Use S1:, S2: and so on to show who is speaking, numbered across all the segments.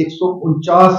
S1: 149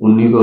S2: 1900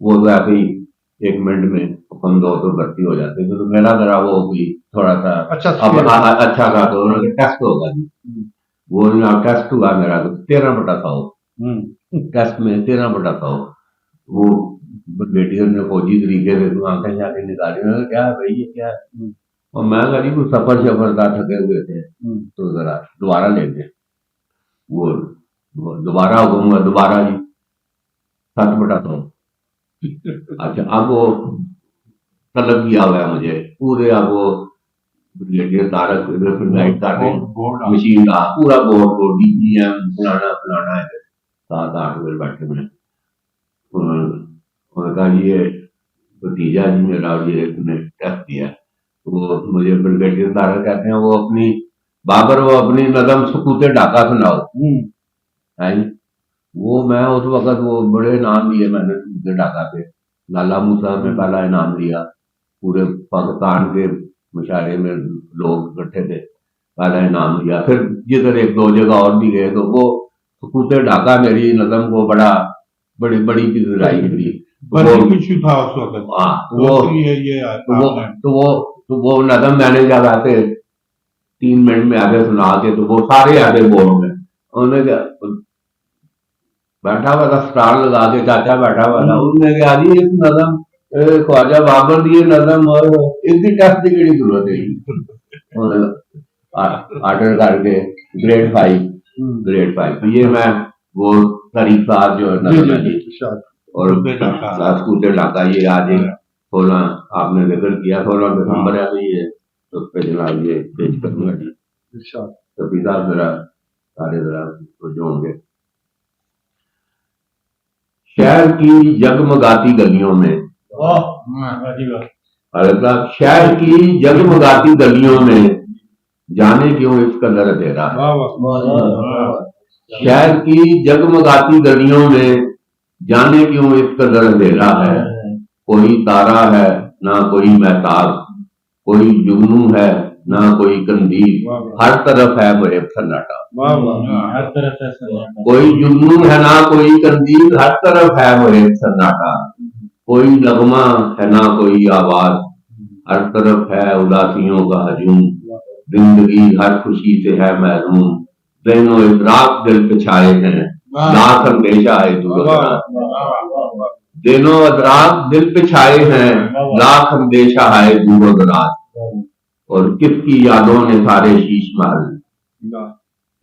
S2: وہ ویسے ہی 1 منٹ میں ہم دو تو بھرتی ہو جاتے تھے. تو میرا ذرا وہ کوئی تھوڑا سا
S1: اچھا
S2: اب اچھا تھا. تو انہوں نے ٹیسٹ ہوگا جی, وہ ٹیسٹ ہوا میرا تو 13/100 ٹیسٹ میں 13/100. وہ بیٹی نے فوجی طریقے سے تو آنکھیں شاکیں نکالی, میں نے کہا کیا بھائی یہ کیا ہے؟ اور میں کہا جی کوئی سفر شفر تھا, تھکے ہوئے تھے تو ذرا دوبارہ لے گئے. وہ دوبارہ حکم ہوا, دوبارہ جی 7/100. اچھا اب وہ طلب کیا ہوا ہے مجھے پورے, اب وہ بریگیڈیئر طارق گائڈ کر رہے ہیں مشین کا پورا بورڈ ڈی جی ایم فلانا فلانا ہے, 7-8 لوگ بیٹھے ہوئے. انہوں نے کہا یہ بھتیجا جی میرا یہ نے ٹیسٹ دیا. وہ مجھے بریگیڈیئر طارق کہتے ہیں وہ اپنی بابر وہ اپنی نظم سکوت ڈھاکہ سناؤ. وہ میں اس وقت وہ بڑے انعام لیے میں نے سکوت ڈھاکہ پہ. لالا موسیٰ میں پہلا انعام لیا, پورے پاکستان کے مشاعرے میں لوگ اکٹھے تھے, پہلا انعام لیا. پھر جدھر 1-2 جگہ اور بھی گئے تو وہ سکوت ڈھاکہ میری نظم کو بڑی پذیرائی ملی. تو وہ نظم میں نے جب ایسے 3 منٹ میں آگے سنا کے تو وہ سارے آگے بولوں میں انہوں نے بیٹھا ہوا تھا اسٹار لگا کے, چاچا بیٹھا ہوا تھا, انہوں نے کہا جی اس نظم خواجہ بابر دی نظم اور اس کی ٹیسٹ کی کہڑی ضرورت ہے. آرڈر کر کے گریڈ 5 یہ میں وہ طریقات جو نظم ہے اور سکوت ڈھاکہ یہ آج 16 آپ نے ذکر کیا 16 دسمبر ہے تو یہ اس پہ جناب یہ پیش کروں گا جی. شفیع صاحب ذرا سارے ذرا جو ہوں گے. شہر کی جگمگاتی گلیوں میں شہر کی جگمگاتی گلیوں میں جانے کیوں اس قدر اندھیرا ہے. شہر کی جگمگاتی گلیوں میں جانے کیوں اس قدر اندھیرا ہے. کوئی تارا ہے نہ کوئی مہتاب, کوئی جگنو ہے نہ کوئی قندیل, ہر طرف ہے محب سناٹا. کوئی جگنو ہے نہ کوئی قندیل, ہر طرف ہے محب سناٹا. کوئی نغمہ ہے نہ کوئی آواز, ہر طرف ہے اداسیوں کا ہجوم. زندگی ہر خوشی سے ہے محروم, ذہن و ادراک دل پہ چھائے ہیں, لاکھ اندیشہ ہے دور دراز. دین و ادراک دل پہ چھائے ہیں, لاکھ اندیشہ ہے دور و دراز. اور کس کی یادوں نے سارے شیش محل,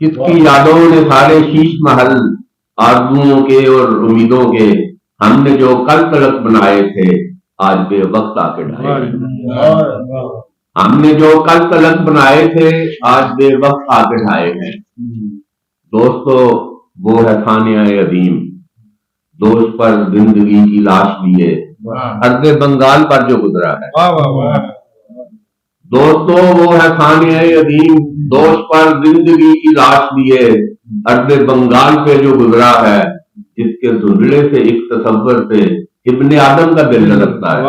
S2: کس کی یادوں نے سارے شیش محل, آرزوؤں کے اور امیدوں کے ہم نے جو کل تلک بنائے تھے آج بے وقت آ کے ڈھائے. ہم نے جو کل تلک بنائے تھے آج بے وقت آ کے ڈھائے ہیں. دوستو وہ ہے ثانیہ عظیم, دوست پر زندگی کی لاش لیے ارض بنگال پر جو گزرا ہے. دوستو وہ ہے ثانیہ عظیم, دوست پر زندگی کی لاش لیے ارض بنگال پہ جو گزرا ہے. جس کے دھندلے سے ایک تصور سے ابن آدم کا دل لگتا ہے.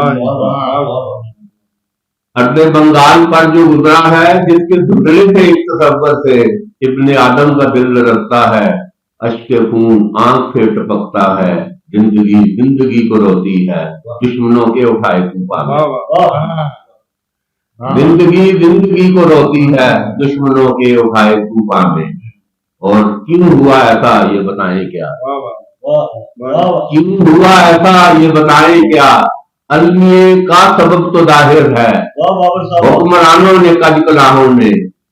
S2: ارض بنگال پر جو گزرا ہے, جس کے دھندلے سے ایک تصور سے ابن آدم کا دل لگتا ہے. اشک خون آنکھ سے ٹپکتا ہے, زندگی کو روتی ہے دشمنوں کے اٹھائے طوفان. زندگی کو روتی ہے دشمنوں کے اٹھائے طوفان میں. اور کیوں ہوا ایسا یہ بتائیں کیا, کیوں ہوا ایسا یہ بتائیں کیا, المیے کا سبب تو ظاہر ہے. حکمرانوں نے کج کلاہوں نے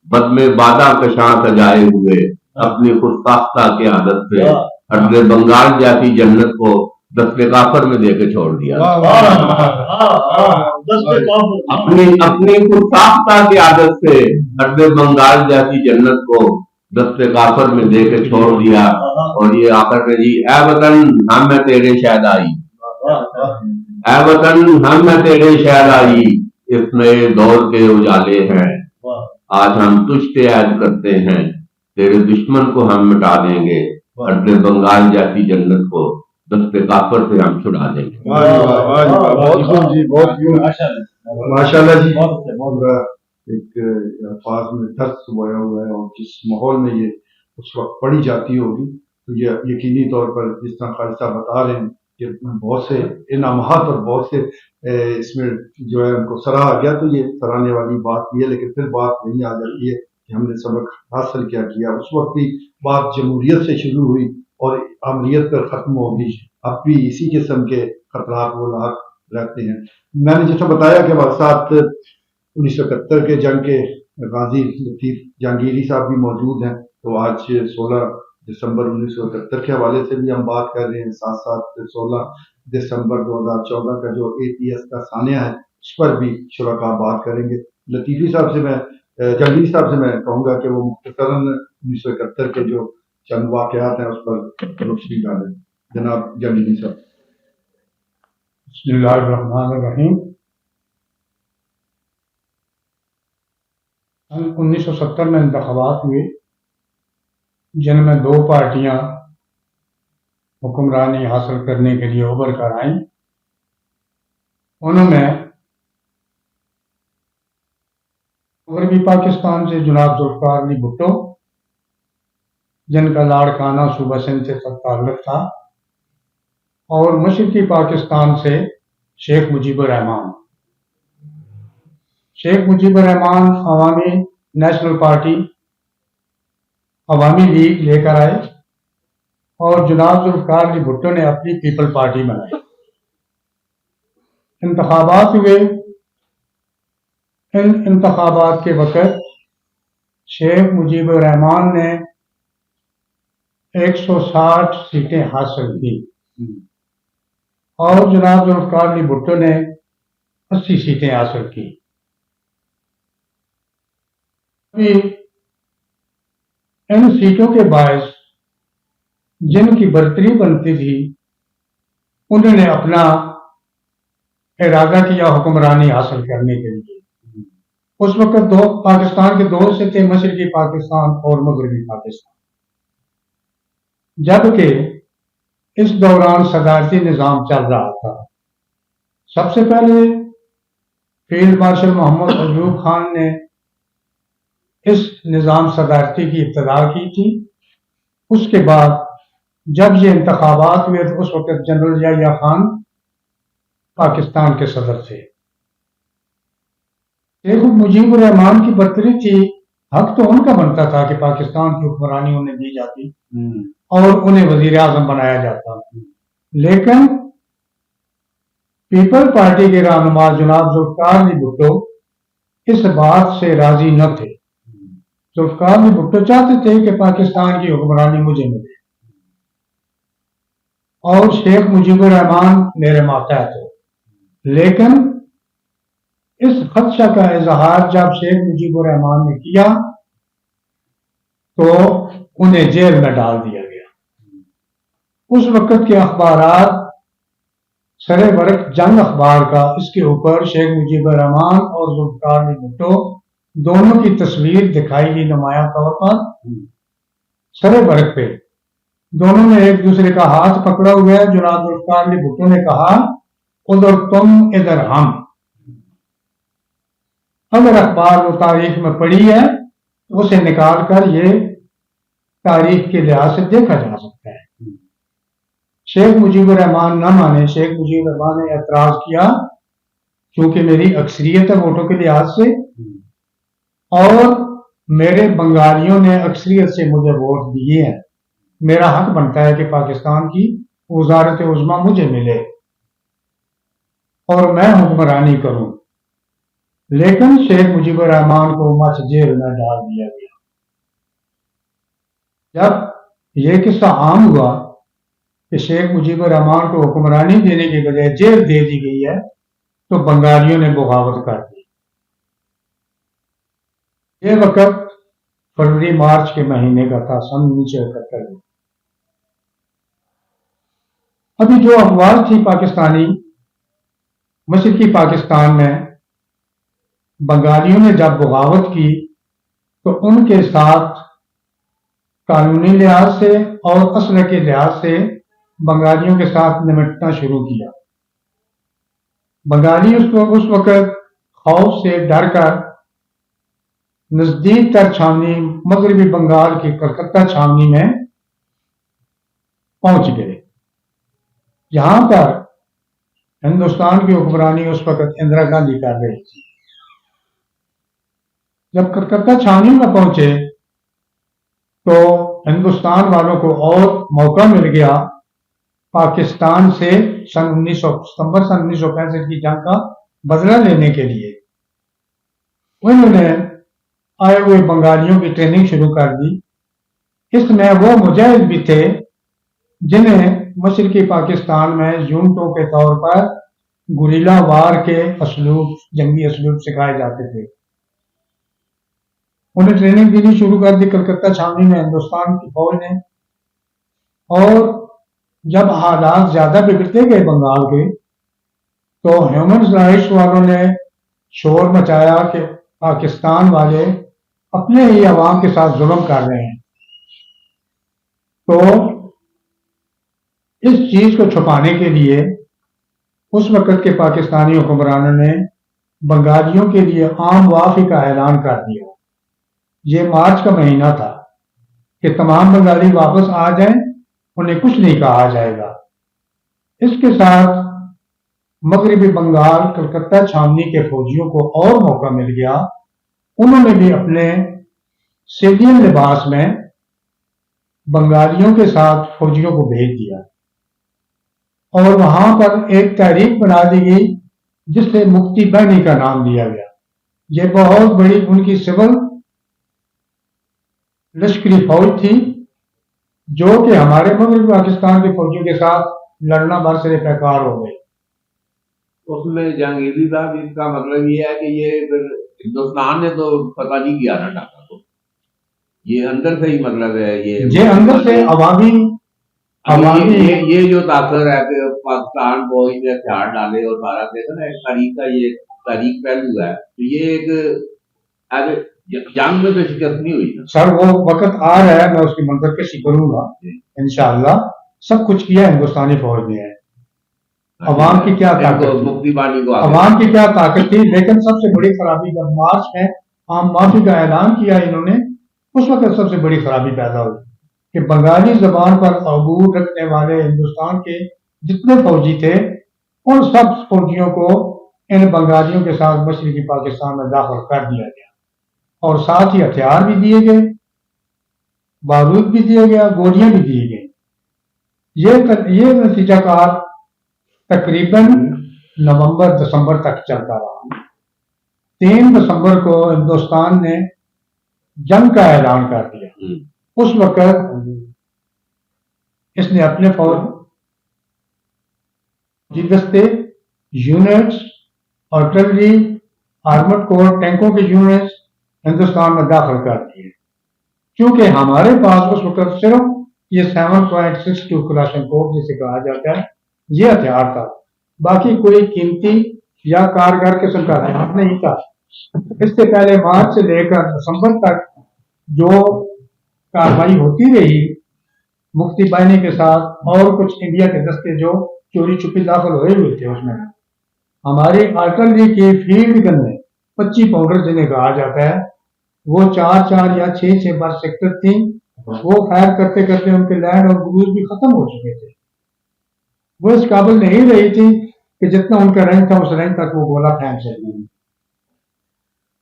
S2: بد میں بادہ کشاں سجائے ہوئے اپنی خود ساختہ کی عادت سے ارض بنگال جیسی جنت کو دست کافر میں دے کے چھوڑ دیا. اپنی خود ساختہ کی عادت سے ارض بنگال جیسی جنت کو دست کافر میں دے کے چھوڑ دیا. اور یہ آخر میں جی اے وطن ہم میں تیرے شہدائی, اے وطن ہم میں تیرے شہدائی, اس نئے دور کے اجالے ہیں. آج ہم تجھ سے عہد کرتے ہیں تیرے دشمن کو ہم مٹا دیں گے, ارض بنگال جیسی جنت کو دست کافر سے ہم چھڑا دیں گے.
S1: ماشاءاللہ جی, ایک الفاظ میں درد سمایا ہوا ہے, اور جس ماحول میں یہ اس وقت پڑھی جاتی ہوگی تو یہ یقینی طور پر جس طرح خالد صاحب بتا رہے ہیں کہ بہت سے انعامات اور بہت سے اس میں جو ہے ان کو سراہا گیا، تو یہ سراہنے والی بات بھی ہے، لیکن پھر بات نہیں آ جاتی ہے کہ ہم نے سبق حاصل کیا کیا۔ اس وقت بھی بات جمہوریت سے شروع ہوئی اور عملیت پر ختم ہوگی، اب بھی اسی قسم کے خطرات وہ لاحق رہتے ہیں۔ میں نے جیسا بتایا کہ ہمارے ساتھ 1971 کے جنگ کے غازی لطیف جہانگیری صاحب بھی موجود ہیں، تو آج 16 دسمبر 1971 کے حوالے سے بھی ہم بات کر رہے ہیں، ساتھ ساتھ 16 دسمبر 2014 کا جو APS کا سانحہ ہے اس پر بھی شرکا بات کریں گے۔ لطیفی صاحب سے میں جہانگیری صاحب سے میں کہوں گا کہ وہ مختصراً 1971 کے جو چند واقعات ہیں اس پر روشنی ڈالیں۔ جناب جہانگیری صاحب۔
S3: بسم اللہ الرحمن الرحیم۔ 1970 میں انتخابات ہوئے جن میں 2 پارٹیاں حکمرانی حاصل کرنے کے لیے ابھر کر آئیں۔ انہوں میں مغربی پاکستان سے جناب ذوالفقار علی بھٹو، جن کا لاڑکانہ صوبہ سندھ سے تعلق تھا، اور مشرقی پاکستان سے شیخ مجیب الرحمان۔ شیخ مجیب الرحمان عوامی نیشنل پارٹی عوامی لیگ لے کر آئے اور جناب ذوالفقار علی بھٹو نے اپنی پیپل پارٹی بنائی۔ انتخابات ہوئے۔ ان انتخابات کے وقت شیخ مجیب الرحمان نے 160 سیٹیں حاصل کی اور جناب ذوالفقار علی بھٹو نے 80 سیٹیں حاصل کی۔ ان سیٹوں کے باعث جن کی برتری بنتی تھی انہوں نے اپنا ارادہ کیا حکمرانی حاصل کرنے کے لیے۔ اس وقت پاکستان کے 2 حصے تھے، مشرقی پاکستان اور مغربی پاکستان، جبکہ اس دوران صدارتی نظام چل رہا تھا۔ سب سے پہلے فیلڈ مارشل محمد ایوب خان نے اس نظام صدارتی کی ابتدا کی تھی۔ اس کے بعد جب یہ انتخابات ہوئے تو اس وقت جنرل یحییٰ خان پاکستان کے صدر تھے۔ شیخ مجیب الرحمان کی برتری تھی، حق تو ان کا بنتا تھا کہ پاکستان کی حکمرانی انہیں دی جاتی اور انہیں وزیر اعظم بنایا جاتا، لیکن پیپل پارٹی کے رہنما جناب ذوالفقار علی بھٹو اس بات سے راضی نہ تھے۔ ذوالفقار علی بھٹو چاہتے تھے کہ پاکستان کی حکمرانی مجھے ملے اور شیخ مجیب الرحمان میرے ماتحت ہو، لیکن اس خدشہ کا اظہار جب شیخ مجیب الرحمان نے کیا تو انہیں جیل میں ڈال دیا گیا۔ اس وقت کے اخبارات سر ورق جنگ اخبار کا، اس کے اوپر شیخ مجیب الرحمان اور ذوالفقار علی بھٹو دونوں کی تصویر دکھائی گئی نمایاں طور پر سر ورق پہ۔ دونوں نے ایک دوسرے کا ہاتھ پکڑا ہوا ہے۔ جناب ذوالفقار علی بھٹو نے کہا ادھر تم ادھر ہم۔ اگر اخبار وہ تاریخ میں پڑھی ہے تو اسے نکال کر یہ تاریخ کے لحاظ سے دیکھا جا سکتا ہے۔ شیخ مجیب الرحمان نہ مانے۔ شیخ مجیب الرحمان نے اعتراض کیا چونکہ میری اکثریت ہے ووٹوں کے لحاظ سے اور میرے بنگالیوں نے اکثریت سے مجھے ووٹ دیے ہیں، میرا حق بنتا ہے کہ پاکستان کی وزارت عظمیٰ مجھے ملے اور میں حکمرانی کروں، لیکن شیخ مجیب الرحمان کو مچ جیل میں ڈال دیا گیا۔ جب یہ قصہ عام ہوا کہ شیخ مجیب الرحمان کو حکمرانی دینے کے بجائے جیل دے دی گئی ہے تو بنگالیوں نے بغاوت کر دی۔ یہ وقت فروری مارچ کے مہینے کا تھا، سن 1971 میں۔ ابھی جو افواج تھی پاکستانی مشرقی پاکستان میں، بنگالیوں نے جب بغاوت کی تو ان کے ساتھ قانونی لحاظ سے اور اسلحے کے لحاظ سے بنگالیوں کے ساتھ نمٹنا شروع کیا۔ بنگالی اس وقت خوف سے ڈر کر نزدیک تر چھاونی مغربی بنگال کی کلکتہ چھاونی میں پہنچ گئے، یہاں پر ہندوستان کی حکمرانی اس وقت اندرا گاندھی کر رہی تھی. جب کلکتہ چھاؤنی میں پہنچے تو ہندوستان والوں کو اور موقع مل گیا پاکستان سے ستمبر سن 1965 کی جنگ کا بدلہ لینے کے لیے. انہوں نے آئے ہوئے بنگالیوں کی ٹریننگ شروع کر دی. اس میں وہ مجاہد بھی تھے جنہیں مشرقی پاکستان میں یونٹوں کے طور پر گوریلا وار کے جنگی اسلوب سکھائے جاتے تھے. انہیں ٹریننگ دینی شروع کر دی کلکتہ چھاؤنی میں ہندوستان کی فوج نے. اور جب حالات زیادہ بگڑتے گئے بنگال کے تو ہیومن رائٹس والوں نے شور مچایا کہ پاکستان والے اپنے ہی عوام کے ساتھ ظلم کر رہے ہیں. تو اس چیز کو چھپانے کے لیے اس وقت کے پاکستانی حکمرانوں نے بنگالیوں کے لیے عام معافی کا اعلان کر دیا. یہ مارچ کا مہینہ تھا کہ تمام بنگالی واپس آ جائیں, انہیں کچھ نہیں کہا جائے گا. اس کے ساتھ مغربی بنگال کلکتہ چھاؤنی کے فوجیوں کو اور موقع مل گیا. انہوں نے بھی اپنے سیوین لباس میں بنگالیوں کے ساتھ فوجیوں کو بھیج دیا اور وہاں پر ایک تحریک بنا دی گئی جس سے مکتی بہنی کا نام دیا گیا. یہ بہت بڑی ان کی سول لشکری فوج تھی جو کہ ہمارے مغربی پاکستان کے فوجیوں کے ساتھ لڑنا برسر پیکار ہو گئی.
S2: اس میں جہانگیری صاحب اس کا مطلب یہ ہے کہ یہ پھر ہندوستان نے تو پتہ نہیں کیا نا ڈاکہ کو, یہ اندر سے ہی مطلب ہے
S3: یہ اندر سے عوامی
S2: یہ جو تاثر ہے کہ پاکستان کو اس نے ہتھیار ڈالے اور سارا دیکھا نا تاریخ کا یہ تاریخ پہلو ہے. تو یہ ایک جنگ میں تو شکست نہیں ہوئی نا
S3: سر. وہ وقت آ رہا ہے, میں اس کی منظر کشی کروں گا انشاءاللہ. سب کچھ کیا ہندوستانی فوج نے ہے. عوام کی کیا طاقت تھی, لیکن سب سے بڑی خرابی جب مارچ میں عام معافی کا اعلان کیا انہوں نے, اس وقت سب سے بڑی خرابی پیدا ہوئی کہ بنگالی زبان پر عبور رکھنے والے ہندوستان کے جتنے فوجی تھے ان سب فوجیوں کو ان بنگالیوں کے ساتھ مشرقی پاکستان میں داخل کر دیا گیا اور ساتھ ہی ہتھیار بھی دیے گئے, بارود بھی دیا گیا, گولیاں بھی دی گئی. یہ نتیجہ کار تقریباً نومبر دسمبر تک چلتا رہا. 3 دسمبر کو ہندوستان نے جنگ کا اعلان کر دیا. اس وقت اس نے اپنے فوجی دستے, یونٹس, آرٹلری, آرمڈ کور, ٹینکوں کے یونٹس ہندوستان میں داخل کر دیے. کیونکہ ہمارے پاس اس وقت صرف یہ 7.62 کلاشنکوف جسے کہا جاتا ہے یہ ہتھیار تھا, باقی کوئی قیمتی یا کارگر قسم کا ہتھیار نہیں تھا. اس سے پہلے مارچ سے لے کر دسمبر تک جو کارروائی ہوتی رہی مفتی بہنی کے ساتھ اور کچھ انڈیا کے دستے جو چوری چھپی داخل ہوئے تھے, اس میں ہماری آرٹلری کی فیلڈ گن میں 25 پاؤنڈر جنہیں کہا جاتا ہے وہ 4 یا 6 بار سیکٹر تھیں. وہ فائر کرتے کرتے ان کے لینڈ اور گروز بھی ختم ہو چکے تھے. وہ اس قابل نہیں رہی تھی کہ جتنا ان کا رینج تھا اس رینج تک وہ گولا پھینک سکتی.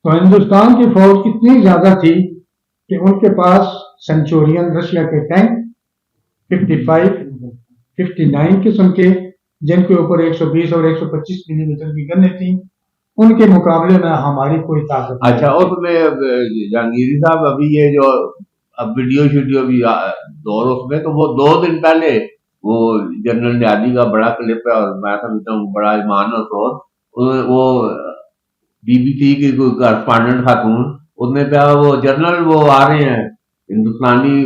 S3: تو ہندوستان کی فوج اتنی زیادہ تھی کہ ان کے پاس سینچورین رشیا کے ٹینک 55 59 قسم کے جن کے اوپر 120 اور 125 ملی میٹر کی گنیں تھیں, ان کے مقابلے میں ہماری کوئی طاقت.
S2: اچھا, اس میں جہانگیری صاحب ابھی یہ جو اب ویڈیو بھی دور اس میں, تو وہ 2 دن پہلے وہ جنرل نیازی کا بڑا کلپ ہے اور میں سمجھتا ہوں بڑا ایمان اور سوچ, وہ BBC کی کوئی کارسپانڈنٹ خاتون, اس نے کہا وہ جنرل وہ آ رہے ہیں ہندوستانی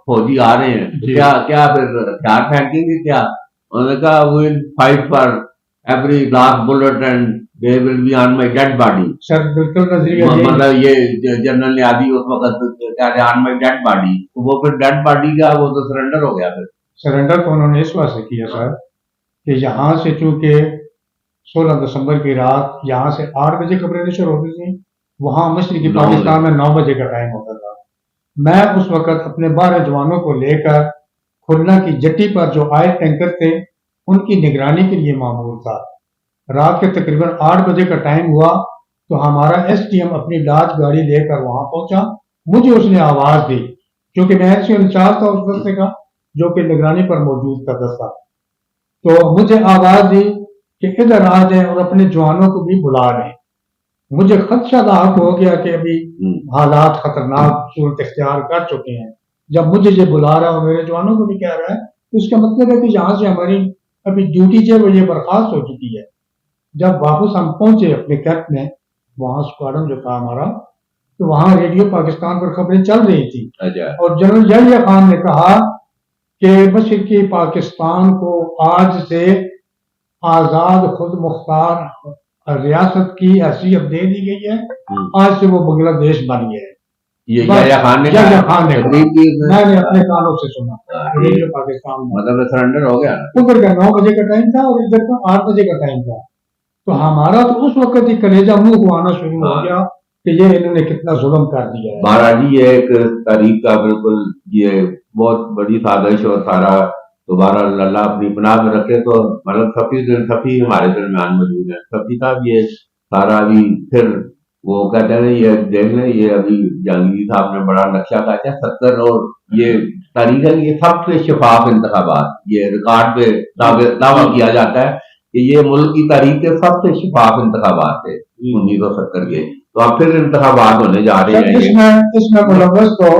S2: فوجی آ رہے ہیں, کیا پھر ہتھیار پھینکیں گے کیا؟ انہوں نے کہا we'll fight for every last bullet and they will be on my dead body.
S3: سر بالکل
S2: مطلب یہ جنرل نیازی اس وقت کہہ رہے on my dead body, تو وہ پھر ڈیڈ باڈی کا وہ تو سرنڈر ہو گیا. پھر
S3: سرنڈر تو انہوں نے اس واسطے کیا سر کہ یہاں سے چونکہ 16 دسمبر کی رات یہاں سے 8 بجے خبریں نشر ہوتی تھیں, وہاں مشرقی پاکستان میں 9 بجے کا ٹائم ہوتا تھا. میں اس وقت اپنے 12 جوانوں کو لے کر کھلنا کی جٹی پر جو آئے ٹینکر تھے ان کی نگرانی کے لیے معمول تھا. رات کے تقریباً 8 بجے کا ٹائم ہوا تو ہمارا ایس ڈی ایم اپنی لاج گاڑی لے کر وہاں پہنچا. مجھے اس نے آواز دی کیونکہ میں ایس ڈی انچارج تھا اس دستے کا جو کہ نگرانی پر موجود تھا دستہ. تو مجھے آواز دی کہ ادھر آ جائیں اور اپنے جوانوں کو بھی بلا لیں. مجھے خدشہ لاحق ہو گیا کہ ابھی حالات خطرناک صورت اختیار کر چکے ہیں. جب مجھے یہ بلا رہا ہے اور میرے جوانوں کو بھی کہہ رہا ہے تو اس کا مطلب ہے کہ یہاں سے ہماری ابھی ڈیوٹی جو ہے وہ یہ برخاست ہو چکی ہے. جب واپس ہم پہنچے اپنے کیمپ میں, وہاں اسکواڈن جو تھا ہمارا, تو وہاں ریڈیو پاکستان پر خبریں چل رہی تھی اور جنرل یحییٰ خان نے کہا کہ مشرقی پاکستان کو آج سے آزاد خود مختار ریاست کی حیثیت دے دی گئی ہے, آج سے وہ بنگلہ دیش بن گیا ہے.
S2: یہ یحییٰ خان نے
S3: میں نے اپنے کانوں سے سنا ریڈیو پاکستان میں.
S2: مطلب سرنڈر ہو گیا.
S3: ادھر کا 9 بجے کا ٹائم تھا اور ادھر کا 8 بجے کا ٹائم تھا. تو ہمارا تو اس وقت ہی کلیجہ منہ کو آنا شروع ہو گیا کہ یہ انہوں نے کتنا ظلم کر دیا ہے.
S2: مہاراج جی یہ ایک تاریخ کا بالکل یہ بہت بڑی سازش اور سارا دوبارہ اللہ اپنی پناہ میں رکھے. تو مطلب سفی ہمارے درمیان موجود ہے. سفی صاحب یہ سارا ابھی پھر وہ کہتے ہیں یہ دیکھ لیں, یہ ابھی جہانگیر صاحب نے بڑا نقشہ کہتے ہیں 70 اور یہ تاریخ ہے. یہ سب سے شفاف انتخابات, یہ ریکارڈ پہ دعویٰ کیا جاتا ہے کہ یہ ملک کی تاریخ کے سب سے شفاف انتخابات تھے 1970 کے. تو اب پھر انتخابات ہونے جا رہے ہیں.
S3: اس میں ملوث تو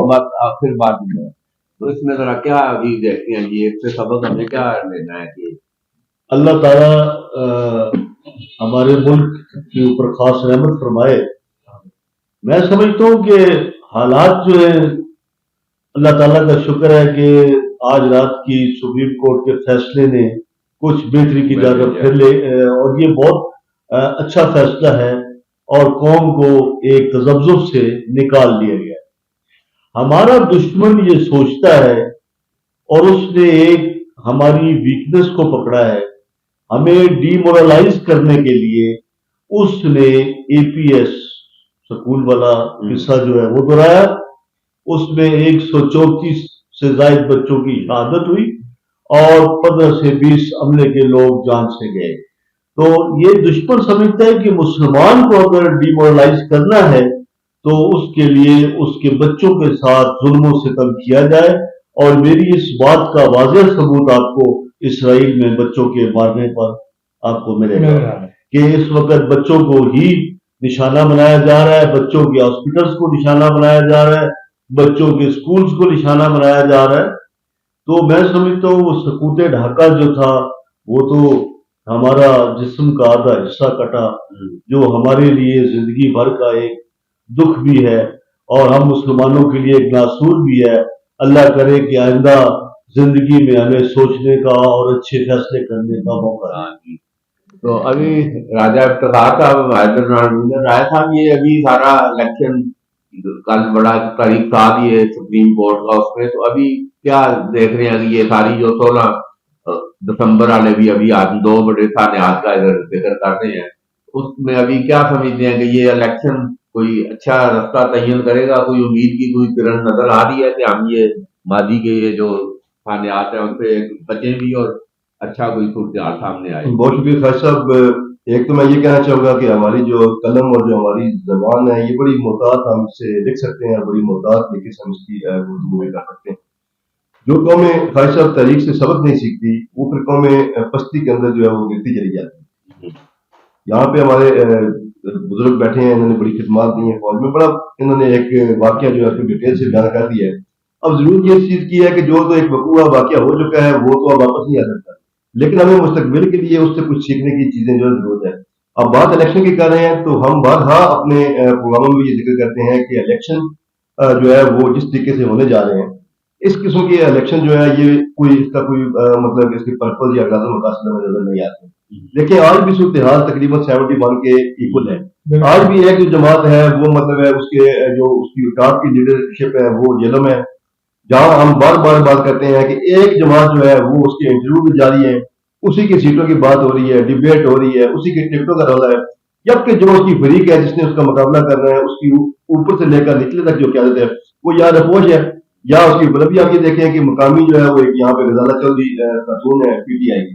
S2: پھر بات میں تو اس میں ذرا کیا ابھی دیکھتے ہیں یہ اس سے سبق ہمیں کیا لینا ہے کہ
S4: اللہ تعالیٰ ہمارے ملک کے اوپر خاص رحمت فرمائے. میں سمجھتا ہوں کہ حالات جو ہے اللہ تعالیٰ کا شکر ہے کہ آج رات کی سپریم کورٹ کے فیصلے نے کچھ بہتری کی اجازت پھر لے, اور یہ بہت اچھا فیصلہ ہے اور قوم کو ایک تذبذب سے نکال لیا گیا. ہمارا دشمن یہ سوچتا ہے اور اس نے ایک ہماری ویکنس کو پکڑا ہے, ہمیں ڈی مورلائز کرنے کے لیے اس نے اے پی ایس سکول والا قصہ جو ہے وہ دہرایا. اس میں 134 سے زائد بچوں کی شہادت ہوئی اور 15 سے 20 عملے کے لوگ جان سے گئے. تو یہ دشمن سمجھتا ہے کہ مسلمان کو اگر ڈی مورلائز کرنا ہے تو اس کے لیے اس کے بچوں کے ساتھ ظلم و ستم کیا جائے. اور میری اس بات کا واضح ثبوت آپ کو اسرائیل میں بچوں کے مارنے پر آپ کو ملے گا کہ اس وقت بچوں کو ہی نشانہ بنایا جا رہا ہے, بچوں کے ہاسپٹلس کو نشانہ بنایا جا رہا ہے, بچوں کے سکولز کو نشانہ بنایا جا رہا ہے. تو میں سمجھتا ہوں وہ سکوت ڈھاکہ جو تھا وہ تو ہمارا جسم کا آدھا حصہ کٹا, جو ہمارے لیے زندگی بھر کا ایک دکھ بھی ہے اور ہم مسلمانوں کے لیے ایک ناسور بھی ہے. اللہ کرے کہ آئندہ زندگی میں ہمیں سوچنے کا اور اچھے فیصلے کرنے کا موقع ہے.
S2: تو ابھی راجہ افتخار صاحب رائے صاحب یہ ابھی سارا الیکشن کل بڑا تاریخ تھا یہ سپریم کورٹ کا, اس میں تو ابھی کیا دیکھ رہے ہیں کہ یہ ساری جو 16 دسمبر والے بھی ابھی آج 2 بڑے سانحات کا ادھر ذکر کر رہے ہیں, اس میں ابھی کیا سمجھتے ہیں کہ یہ الیکشن کوئی اچھا راستہ تعین کرے گا, کوئی امید کی کوئی کرن نظر آ رہی ہے کہ ہم یہ ماضی کے یہ جو سانحات ہیں ان سے بچیں بھی اور اچھا کوئی صورتحال سامنے آئے.
S5: بہت شکریہ خیر صاحب. ایک تو میں یہ کہنا چاہوں گا کہ ہماری جو قلم اور جو ہماری زبان ہے یہ بڑی محتاط ہم سے لکھ سکتے ہیں اور بڑی محتاط لکھ کے ہم اس کی اردو میں کر سکتے ہیں. جو قومیں خیر صاحب تاریخ سے سبق نہیں سیکھتی وہ پھر قومیں پستی کے اندر جو ہے وہ گرتی چلی جاتی ہیں. یہاں پہ ہمارے بزرگ بیٹھے ہیں, انہوں نے بڑی خدمات دی ہیں فوج میں, بڑا انہوں نے ایک واقعہ جو ہے ڈیٹیل سے بیان کر دیا ہے. اب ضرور یہ چیز کی ہے کہ جو تو ایک وقوع واقعہ ہو چکا ہے وہ تو اب واپس نہیں آ سکتا, لیکن ہمیں مستقبل کے لیے اس سے کچھ سیکھنے کی چیزیں جو ضرورت ہے. اب بات الیکشن کی کر رہے ہیں تو ہم بارہا اپنے پروگراموں میں یہ ذکر کرتے ہیں کہ الیکشن جو ہے وہ جس طریقے سے ہونے جا رہے ہیں, اس قسم کے الیکشن جو ہے یہ کوئی اس کا کوئی مطلب اس کے پرپز یا اغراض مقاصد میں نظر نہیں آتے. لیکن آج بھی صورتحال تقریباً 71 کے ایکول ہے. آج بھی ایک جو جماعت ہے وہ مطلب ہے اس کے جو اس کی ٹاپ کی لیڈرشپ ہے وہ جیلوں میں, جہاں ہم بار بار بات کرتے ہیں کہ ایک جماعت جو ہے وہ اس کے انٹرویو بھی جاری ہے, اسی کی سیٹوں کی بات ہو رہی ہے, ڈبیٹ ہو رہی ہے, اسی کی ٹکٹوں کا رولا ہے, جبکہ جو اس کی فریق ہے جس نے اس کا مقابلہ کرنا ہے اس کی اوپر سے لے کر نچلے تک جو قیادت ہے وہ یا رپوش ہے یا اس کی اپلبھی. آپ یہ دیکھیں کہ مقامی جو ہے وہ ایک یہاں پہ غزالہ چودھری خاتون ہے پی ٹی آئی کی,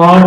S6: 8